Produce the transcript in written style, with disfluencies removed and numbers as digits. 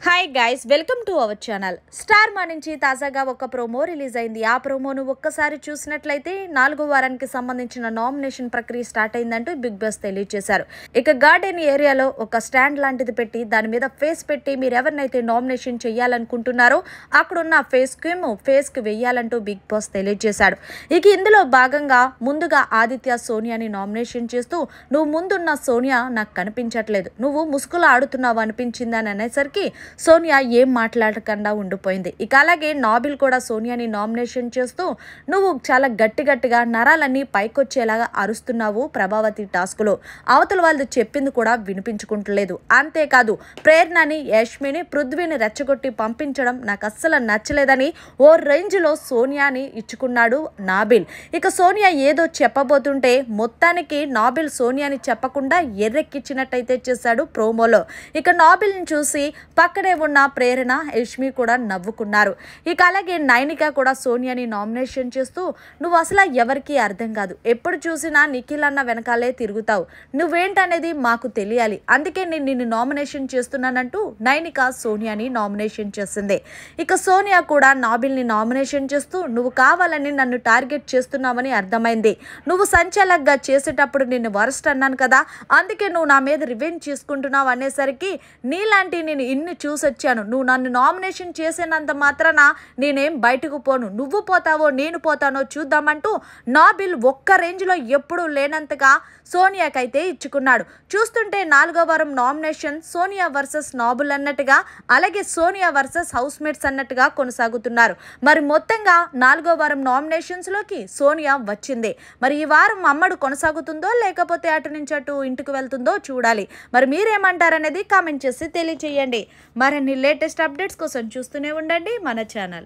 Hi guys, welcome to our channel. Star మా నుంచి తాజాగా ఒక ప్రోమో రిలీజ్ అయింది. ఆ ప్రోమోను ఒక్కసారి చూసినట్లయితే 4వ వారానికి సంబంధించిన నామినేషన్ ప్రక్రియ స్టార్ట్ అయిందంటూ బిగ్ బాస్ తెలియజేశారు. ఇక గార్డెన్ ఏరియాలో ఒక స్టాండ్ లాంటిది పెట్టి దాని మీద ఫేస్ పెట్టి మీరు ఎవరినైతే నామినేషన్ చేయాలనుకుంటున్నారో అక్కడున్న ఫేస్ కి వెయ్యాలంటూ బిగ్ బాస్ తెలియజేశాడు. ఇక ఇందులో భాగంగా ముందుగా ఆదిత్య సోనియాని నామినేషన్ చేస్తూ నువ్వు ముందున్న సోనియా నాకు కనిపించట్లేదు, నువ్వు ముసుగులు ఆడుతున్నావు అనిపించిందని అనేసరికి సోనియా ఏం మాట్లాడకుండా ఉండిపోయింది. ఇక అలాగే నాబిల్ కూడా సోనియాని నామినేషన్ చేస్తూ నువ్వు చాలా గట్టిగా నరాలన్నీ పైకొచ్చేలాగా అరుస్తున్నావు ప్రభావతి టాస్క్లో, అవతల వాళ్ళు చెప్పింది కూడా వినిపించుకుంటలేదు. అంతేకాదు ప్రేరణని, యష్మిని, పృథ్వీని రెచ్చగొట్టి పంపించడం నాకు అస్సలు నచ్చలేదని ఓ రేంజ్లో సోనియాని ఇచ్చుకున్నాడు నాబిల్. ఇక సోనియా ఏదో చెప్పబోతుంటే మొత్తానికి నాబిల్ సోనియాని చెప్పకుండా ఎర్రెక్కిచ్చినట్టయితే చేశాడు ప్రోమోలో. ఇక నాబిల్ని చూసి పక్కనే ఉన్న ప్రేరణ, యష్మి కూడా నవ్వుకున్నారు. ఇక అలాగే నైనిక కూడా సోనియాని నామినేషన్ చేస్తూ నువ్వు అసలు ఎవరికి అర్థం కాదు, ఎప్పుడు చూసినా నిఖిల్ అన్న వెనకాలే తిరుగుతావు, నువ్వేంటనేది మాకు తెలియాలి, అందుకే నేను నిన్ను నామినేషన్ చేస్తున్నానంటూ నైనిక సోనియాని నామినేషన్ చేసింది. ఇక సోనియా కూడా నాబిల్ని నామినేషన్ చేస్తూ నువ్వు కావాలని నన్ను టార్గెట్ చేస్తున్నావని అర్థమైంది, నువ్వు సంచలనంగా చేసేటప్పుడు నిన్ను వరస్ట్ అన్నాను కదా, అందుకే నువ్వు నా మీద రివెంజ్ చేసుకుంటున్నావు అనేసరికి నీలాంటి నేను ఇన్ని చూసొచ్చాను, నువ్వు నన్ను నామినేషన్ చేసినంత మాత్రాన నేనేం బయటకు పోను, నువ్వు పోతావో నేను పోతానో చూద్దామంటూ నాబిల్ ఒక్క రేంజ్లో ఎప్పుడూ లేనంతగా సోనియాకైతే ఇచ్చుకున్నాడు. చూస్తుంటే 4వ వారం నామినేషన్ సోనియా వర్సెస్ నాబిల్ అన్నట్టుగా, అలాగే సోనియా వర్సెస్ హౌస్ మేట్స్ అన్నట్టుగా కొనసాగుతున్నారు. మరి మొత్తంగా 4వ వారం నామినేషన్స్లోకి సోనియా వచ్చింది. మరి ఈ వారం అమ్మడు కొనసాగుతుందో లేకపోతే అటు నుంచి అటు ఇంటికి వెళ్తుందో చూడాలి. మరి మీరేమంటారనేది కామెంట్ చేసి తెలియచేయండి. మరిన్ని లేటెస్ట్ అప్డేట్స్ కోసం చూస్తూనే ఉండండి మన ఛానల్.